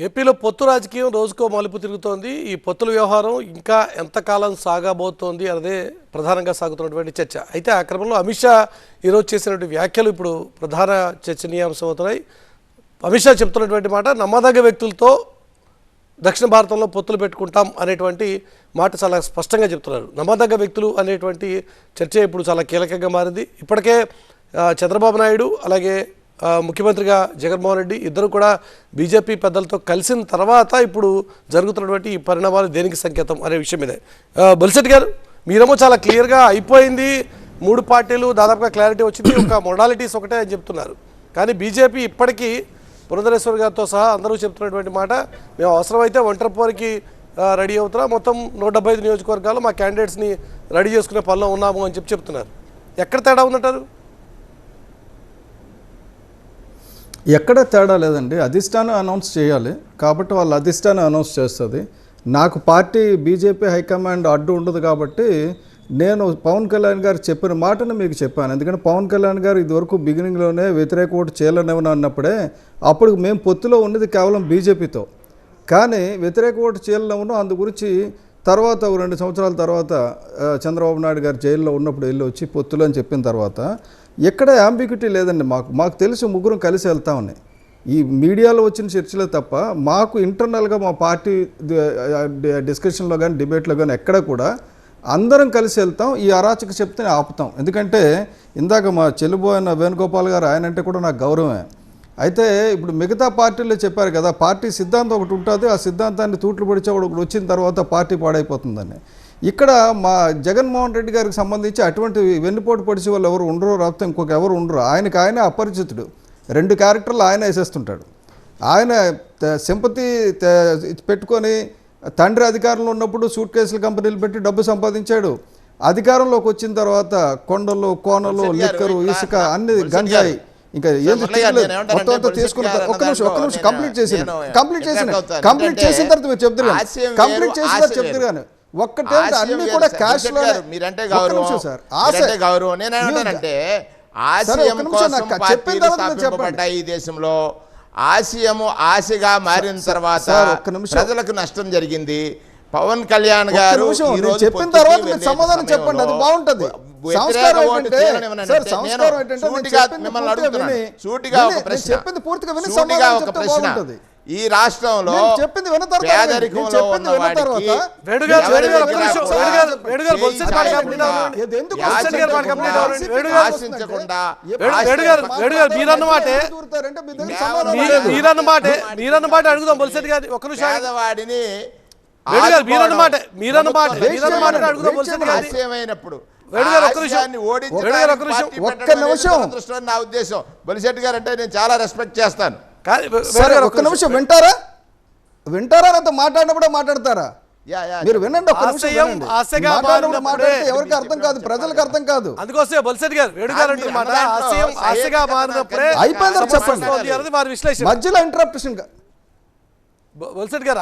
ఏపీలో పొత్తు రాజకీయం రోజుకో మలుపు తిరుగుతోంది. ఈ పొత్తుల వ్యవహారం ఇంకా ఎంతకాలం సాగబోతోంది అన్నదే ప్రధానంగా సాగుతున్నటువంటి చర్చ. అయితే ఆ క్రమంలో అమిత్ షా ఈరోజు చేసినటువంటి వ్యాఖ్యలు ఇప్పుడు ప్రధాన చర్చనీయాంశం అవుతున్నాయి. అమిత్ షా చెప్తున్నటువంటి మాట, నమ్మదగ్గ వ్యక్తులతో దక్షిణ భారతంలో పొత్తులు పెట్టుకుంటాం అనేటువంటి మాట చాలా స్పష్టంగా చెప్తున్నారు. నమ్మదగ్గ వ్యక్తులు అనేటువంటి చర్చ ఇప్పుడు చాలా కీలకంగా మారింది. ఇప్పటికే చంద్రబాబు నాయుడు అలాగే ముఖ్యమంత్రిగా జగన్మోహన్ రెడ్డి ఇద్దరు కూడా బీజేపీ పెద్దలతో కలిసిన తర్వాత ఇప్పుడు జరుగుతున్నటువంటి ఈ పరిణామాలు దేనికి సంకేతం అనే విషయం మీదే బొలిశెట్టి గారు, మీరేమో చాలా క్లియర్గా అయిపోయింది, మూడు పార్టీలు దాదాపుగా క్లారిటీ వచ్చింది, ఒక మొడాలిటీస్ ఒకటే అని చెప్తున్నారు. కానీ బీజేపీ ఇప్పటికీ పురంధరేశ్వర్ గారితో సహా అందరూ చెప్తున్నటువంటి మాట, మేము అవసరమైతే ఒంటరి పోరికి రెడీ అవుతున్నాం, మొత్తం 175 నియోజకవర్గాలు మా క్యాండిడేట్స్ని రెడీ చేసుకునే పనిలో ఉన్నాము అని చెప్తున్నారు. ఎక్కడ తేడా ఉందంటారు? ఎక్కడ తేడా లేదండి. అధిష్టానం అనౌన్స్ చేయాలి కాబట్టి వాళ్ళు అధిష్టానం అనౌన్స్ చేస్తుంది. నాకు పార్టీ బీజేపీ హైకమాండ్ అడ్డు ఉండదు కాబట్టి నేను పవన్ కళ్యాణ్ గారు చెప్పిన మాటను మీకు చెప్పాను. ఎందుకంటే పవన్ కళ్యాణ్ గారు ఇదివరకు బిగినింగ్లోనే వ్యతిరేక ఓటు చేయలేనివని అన్నప్పుడే అప్పుడు మేము పొత్తులో ఉన్నది కేవలం బీజేపీతో, కానీ వ్యతిరేక ఓటు చేయలేము. అందు గురించి తర్వాత 2 సంవత్సరాల తర్వాత చంద్రబాబు నాయుడు గారు జైల్లో ఉన్నప్పుడు వెళ్ళి వచ్చి పొత్తులు అని చెప్పిన తర్వాత ఎక్కడ యాంబిగ్యూటీ లేదండి. మాకు తెలుసు ముగ్గురం కలిసి వెళ్తామని. ఈ మీడియాలో వచ్చిన చర్చలే తప్ప మాకు ఇంటర్నల్గా మా పార్టీ డిస్కషన్లో కానీ డిబేట్లో కానీ ఎక్కడ కూడా అందరం కలిసి వెళ్తాం. ఈ అరాచక చెప్తే ఆపుతాం. ఎందుకంటే ఇందాక మా చెల్లిబోయిన వేణుగోపాల్ గారు ఆయన అంటే కూడా నాకు గౌరవమే. అయితే ఇప్పుడు మిగతా పార్టీల్లో చెప్పారు కదా, పార్టీ సిద్ధాంతం ఒకటి ఉంటుంది, ఆ సిద్ధాంతాన్ని తూట్లు పొడిచేవాడు ఒకటి వచ్చిన తర్వాత పార్టీ పాడైపోతుందని. ఇక్కడ మా జగన్మోహన్ రెడ్డి గారికి సంబంధించి అటువంటి వెన్నుపోటు పొడిచే వాళ్ళు ఎవరు ఉండరు, రాకపోతే ఇంకొక ఎవరు ఉండరు. ఆయనే అపరిచితుడు. 2 క్యారెక్టర్లు ఆయన వేసేస్తుంటాడు. ఆయన సింపతి పెట్టుకొని తండ్రి అధికారంలో ఉన్నప్పుడు సూట్ కేసుల కంపెనీలు పెట్టి డబ్బు సంపాదించాడు. అధికారంలోకి వచ్చిన తర్వాత కొండలు కోనలు లిక్కరు ఇసుక అన్ని గంజాయి ఇంకా ఏం మొత్తం తీసుకున్న ఒక్క నిమిషం కంప్లీట్ చేసిన తర్వాత మీరు చెప్తారు కానీ ఒక్కటేంటి అన్ని కూడా క్యాష్ లో మీరంటే గౌరవం నేనేమంటానంటే ఆశయం కోసం పార్టీలు స్థాపింపబడ్డాయి ఈ దేశంలో. ఆశయము ఆశగా మారిన తర్వాత ప్రజలకు నష్టం జరిగింది. పవన్ కళ్యాణ్ గారు చెప్పిన తర్వాత మీరు సమాధానం చెప్పండి, అది బాగుంటది. చెప్పింది పూర్తిగా ఒక ప్రశ్న. ఈ రాష్ట్రంలో పేదరికంలో ఉన్న వాడికి ఆశించకుండా అడుగుదాం బొలిశెట్టి గారి ఒక్క నిమిషం. ఆశయమైనప్పుడు నా ఉద్దేశం. బొలిశెట్టి గారు అంటే నేను చాలా రెస్పెక్ట్ చేస్తాను. ఒక్క నిమిషం వింటారా అంత మాట్లాడినప్పుడే మాట్లాడతారా? మీరు వినండి. ఎవరికి అర్థం కాదు, ప్రజలకు అర్థం కాదు. అందుకోసం బొలిశెట్టి గారు అయిపోయిందని చెప్పండి, మధ్యలో ఇంటరప్షన్. బొలిశెట్టి గారు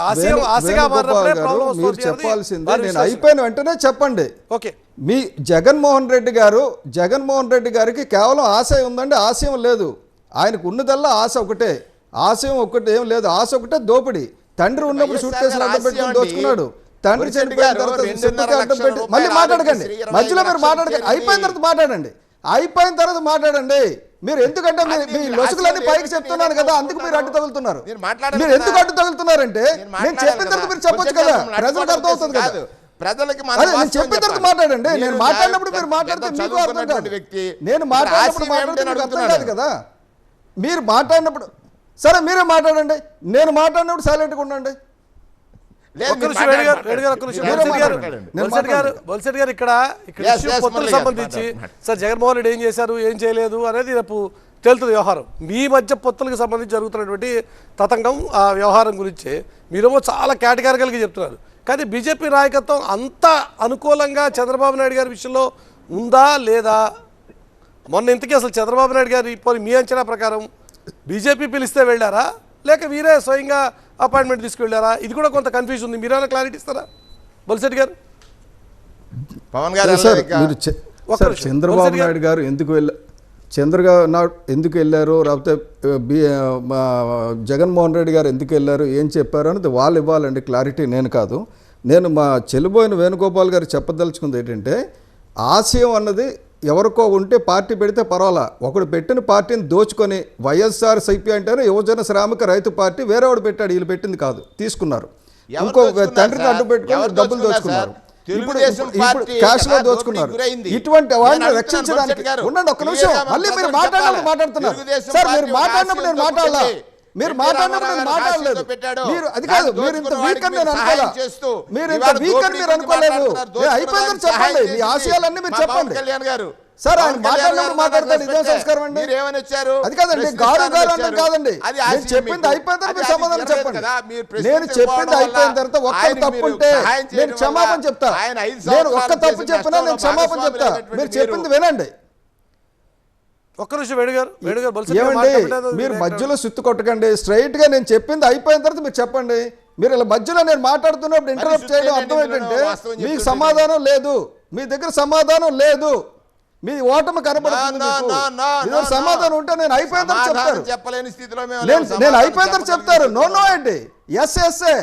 మీరు చెప్పాల్సింది నేను అయిపోయిన వెంటనే చెప్పండి. ఓకే, మీ జగన్మోహన్ రెడ్డి గారికి కేవలం ఆశయం ఉందండి, ఆశయం లేదు. ఆయనకు ఉన్నదల్లా ఆశ ఒకటే, ఆశయం ఒకటి ఏం లేదు. ఆశ ఒకటే దోపిడీ. తండ్రి ఉన్నప్పుడు సూట్ కేసులు అడ్డం పెట్టుకుని దోచుకున్నాడు. తండ్రి చనిపోయిన తర్వాత అడ్డం పెట్టి మళ్ళీ మాట్లాడకండి, మధ్యలో మీరు మాట్లాడకండి. అయిపోయిన తర్వాత మాట్లాడండి. మీరు ఎందుకంటే మీ లొసుగులన్నీ పైకి చెప్తున్నాను కదా, అందుకు మీరు అడ్డు తగులుతున్నారు. మీరు ఎందుకు అడ్డు తగులుతున్నారంటే నేను చెప్పిన తర్వాత మీరు చెప్పొచ్చు కదా, ప్రజలకు అర్థం అవుతుంది కదా. నేను చెప్పిన తర్వాత మాట్లాడండి. నేను మాట్లాడినప్పుడు మీరు మాట్లాడితే మీకు అర్థం కాదు, నేను మాట్లాడినప్పుడు మాట్లాడితే మీకు అర్థం కాదు కదా. మీరు మాట్లాడినప్పుడు సరే మీరే మాట్లాడండి, నేను మాట్లాడినప్పుడు సైలెంట్గా ఉండండి. బొలిశెట్టి గారు ఇక్కడ పొత్తులకు సంబంధించి సార్ జగన్మోహన్ రెడ్డి ఏం చేశారు ఏం చేయలేదు అనేది రేపు తేలుతుంది వ్యవహారం. మీ మధ్య పొత్తులకు సంబంధించి జరుగుతున్నటువంటి తతంగం, ఆ వ్యవహారం గురించి మీరేమో చాలా కేటగిరికల్గా చెప్తున్నారు. కానీ బీజేపీ నాయకత్వం అంత అనుకూలంగా చంద్రబాబు నాయుడు గారి విషయంలో ఉందా లేదా? మొన్న ఇంతకీ అసలు చంద్రబాబు నాయుడు గారు మీ అంచనా ప్రకారం బీజేపీ పిలిస్తే వెళ్ళారా లేక వీరే స్వయంగా అపాయింట్మెంట్ తీసుకువెళ్ళారా? ఇది కూడా కొంత కన్ఫ్యూజన్ ఉంది. మీరేమైనా క్లారిటీ ఇస్తారా బొలిశెట్టి గారు? పవన్ గారు చంద్రబాబు నాయుడు గారు ఎందుకు చంద్రబాబు ఎందుకు వెళ్ళారు, లేకపోతే జగన్మోహన్ రెడ్డి గారు ఎందుకు వెళ్ళారు, ఏం చెప్పారు అనేది వాళ్ళు ఇవ్వాలండి క్లారిటీ, నేను కాదు. నేను మా చెల్లిపోయిన వేణుగోపాల్ గారు చెప్పదలుచుకుంది ఏంటంటే, ఆశయం అన్నది ఎవరికో ఉంటే పార్టీ పెడితే పర్వాలా, ఒకడు పెట్టిన పార్టీని దోచుకొని వైఎస్ఆర్ సిపి అంటేనే యువజన శ్రామిక రైతు పార్టీ వేరేవాడు పెట్టాడు, వీళ్ళు పెట్టింది కాదు, తీసుకున్నారు. ఇంకో తండ్రిని అడ్డు పెట్టుకొని డబ్బులు దోచుకున్నారు. ఇప్పుడు క్యాష్ లో దోచుకున్నారు. ఇటువంటి వాడిని రక్షించడానికి ఉండండి ఒక్క నిమిషం. మళ్ళీ మీరు మాట్లాడుతున్నారు సార్, మీరు మాట్లాడినప్పుడు నేను మాట్లాడాలా, మీరు మాట్లాడినప్పుడు నేను మాట్లాడలేదు. మీరు అది కాదు, మీరు ఇంత వీక్ అని నేను అనుకోలే, మీరు ఇంత వీక్ అని మీరు అనుకోలేదు. అయిపోయిందని చెప్పండి, మీ ఆశయాలన్నీ మీరు చెప్పండి. కళ్యాణ్ గారు సార్ ఆయన మాట్లాడినప్పుడు మాట్లాడతారు, ఇదే సంస్కారం అండి. అది కాదండి, గారు అంటే కాదండి, నేను చెప్పింది అయిపోయిన తర్వాత మీరు సమాధానం చెప్పండి. నేను చెప్పింది అయిపోయిన తర్వాత ఒక్క తప్పు ఉంటే నేను క్షమాపణ చెప్తా, నేను ఒక్క తప్పు చెప్పినా నేను క్షమాపణ చెప్తా, మీరు చెప్పింది వినండి. ఒక్క నిమిషం వేణుగారు ఏమండి మీరు మధ్యలో సుత్తు కొట్టకండి, స్ట్రైట్ గా నేను చెప్పింది అయిపోయిన తర్వాత మీరు చెప్పండి. మీరు ఇలా మధ్యలో నేను మాట్లాడుతున్నప్పుడు ఇంటరప్ట్ చేయడం అర్థం ఏంటంటే మీకు సమాధానం లేదు, మీ దగ్గర సమాధానం లేదు, మీ ఓటమి కనబడుతుంది. సమాధానం ఉంటే నేను అయిపోయిన తర్వాత చెప్తారు, చెప్పలేని స్థితిలో నేను అయిపోయిన తర్వాత చెప్తారు. నో అండి, ఎస్ఏ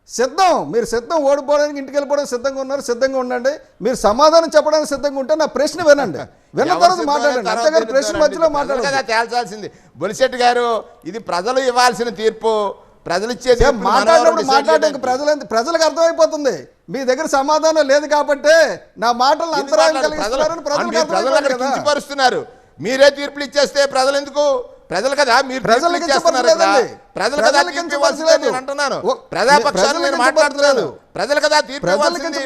సిద్ధం, మీరు సిద్ధం, ఓడిపోవడానికి ఇంటికి వెళ్ళిపోవడానికి సిద్ధంగా ఉన్నారు, సిద్ధంగా ఉండండి. మీరు సమాధానం చెప్పడానికి సిద్ధంగా ఉంటే నా ప్రశ్న వినండి, విన్న తర్వాత మాట్లాడండి, అంతేగాని ప్రశ్న మధ్యలో మాట్లాడాలి. తేల్చాల్సింది బొలిశెట్టి గారు, ఇది ప్రజలు ఇవ్వాల్సిన తీర్పు, ప్రజలు ఇచ్చేది. మాట్లాడినప్పుడు మాట్లాడడానికి ప్రజలకు అర్థమైపోతుంది, మీ దగ్గర సమాధానం లేదు కాబట్టి నా మాటలను అంతరాయం కలిగిస్తున్నారని ప్రజలకు కించపరుస్తున్నారు. మీరే తీర్పులు ఇచ్చేస్తే ప్రజలు ఎందుకు? ప్రజలు కదా, మీరు ప్రజలు కదా తీర్పు ఇవ్వాల్సిందే నేను అంటున్నాను. ప్రజాపక్షాన్ని నేను మాట్లాడుతున్నాను, ప్రజలు కదా తీర్పు ఇవ్వాల్సింది.